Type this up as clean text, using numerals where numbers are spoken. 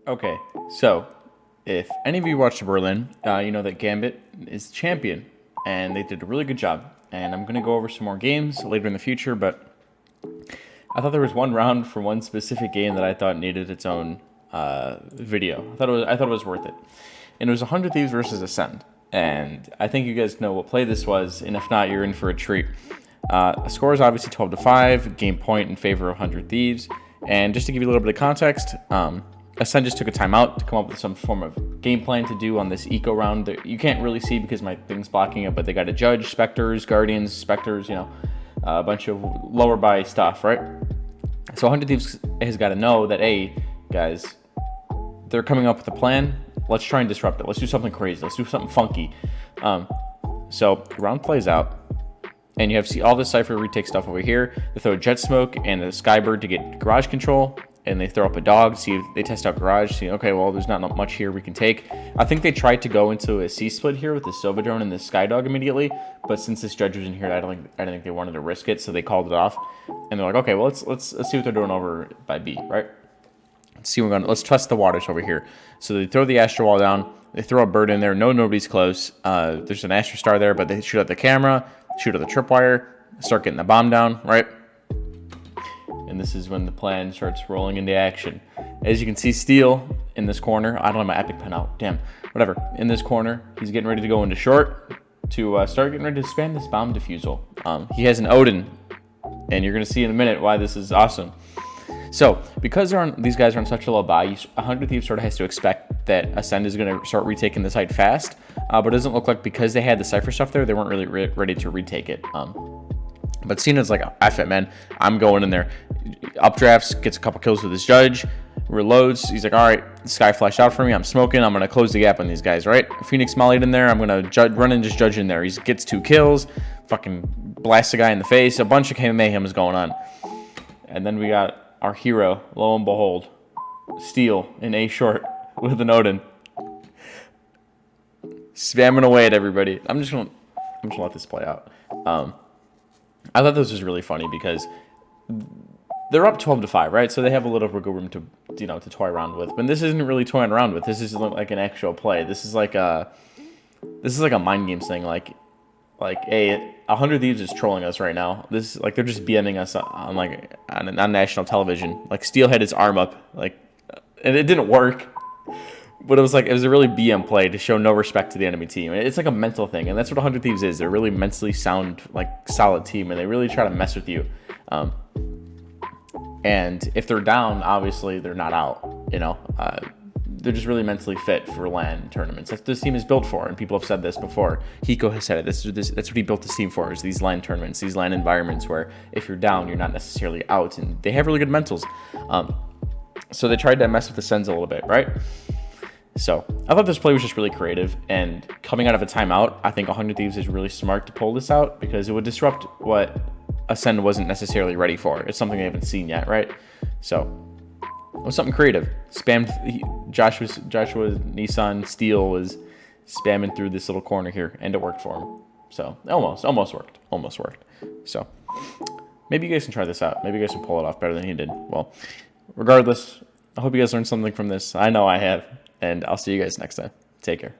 Okay, so if any of you watched Berlin, you know that Gambit is champion, and they did a really good job. And I'm gonna go over some more games later in the future, but I thought there was one round for one specific game that I thought needed its own video. I thought it was worth it, and it was 100 Thieves versus Ascend. And I think you guys know what play this was, and if not, you're in for a treat. Score is obviously 12-5, game point in favor of 100 Thieves. And just to give you a little bit of context, Ascend just took a timeout to come up with some form of game plan to do on this eco round that you can't really see because my thing's blocking it, but they got a judge, specters, guardians, specters, a bunch of lower by stuff, right? So 100 Thieves has got to know that, hey, guys, they're coming up with a plan. Let's try and disrupt it. Let's do something crazy. Let's do something funky. So the round plays out, and you have all this Cypher retake stuff over here. They throw a Jet Smoke and a Skybird to get garage control, and they throw up a dog to see if they test out garage. See, okay, well, there's not much here we can take. I think they tried to go into a C-split here with the Silva Drone and the Skydog immediately, but since this judge was in here, I don't think they wanted to risk it, so they called it off. And they're like, okay, well, let's see what they're doing over by B, right? Let's test the waters over here. So they throw the Astro Wall down. They throw a bird in there. Nobody's close. There's an Astro Star there, but they shoot at the camera, shoot at the tripwire, start getting the bomb down, right? And this is when the plan starts rolling into action. As you can see, Steel in this corner. I don't have my epic pen out. Damn. Whatever. In this corner, he's getting ready to go into short to start getting ready to spam this bomb defusal. He has an Odin, and you're going to see in a minute why this is awesome. So, because these guys are on such a low buy, 100 Thieves sort of has to expect that Ascend is going to start retaking the site fast, but it doesn't look like because they had the Cypher stuff there, they weren't really ready to retake it. But Cena's like, F it, man. I'm going in there. Updrafts, gets a couple kills with his judge, reloads. He's like, all right, the sky flashed out for me. I'm smoking. I'm going to close the gap on these guys, right? Phoenix mollied in there. I'm going to run and just judge in there. He gets 2 kills, fucking blasts a guy in the face. A bunch of mayhem is going on. And then we got our hero, lo and behold, Steel in A short with an Odin. Spamming away at everybody. I'm just gonna let this play out. I thought this was really funny because they're up 12-5, right? So they have a little wiggle room to toy around with. But this isn't really toying around with. This is like an actual play. This is like a mind games thing. Like, hey, 100 Thieves is trolling us right now. This is like they're just BMing us on national television. Like Steel had his arm up, and it didn't work. But it was a really BM play to show no respect to the enemy team. It's like a mental thing, and that's what 100 Thieves is. They're really mentally sound, solid team, and they really try to mess with you. And if they're down, obviously they're not out. They're just really mentally fit for LAN tournaments. That's what this team is built for, and people have said this before. Hiko has said it. That's what he built this team for, is these LAN tournaments, these LAN environments where if you're down, you're not necessarily out, and they have really good mentals. So they tried to mess with the Sens a little bit, right? So I thought this play was just really creative, and coming out of a timeout, I think 100 Thieves is really smart to pull this out because it would disrupt what Ascend wasn't necessarily ready for. It's something they haven't seen yet, right? So it was something creative. Joshua Nissan Steel was spamming through this little corner here, and it worked for him. So almost worked. So maybe you guys can try this out. Maybe you guys can pull it off better than he did. Well, regardless, I hope you guys learned something from this. I know I have. And I'll see you guys next time. Take care.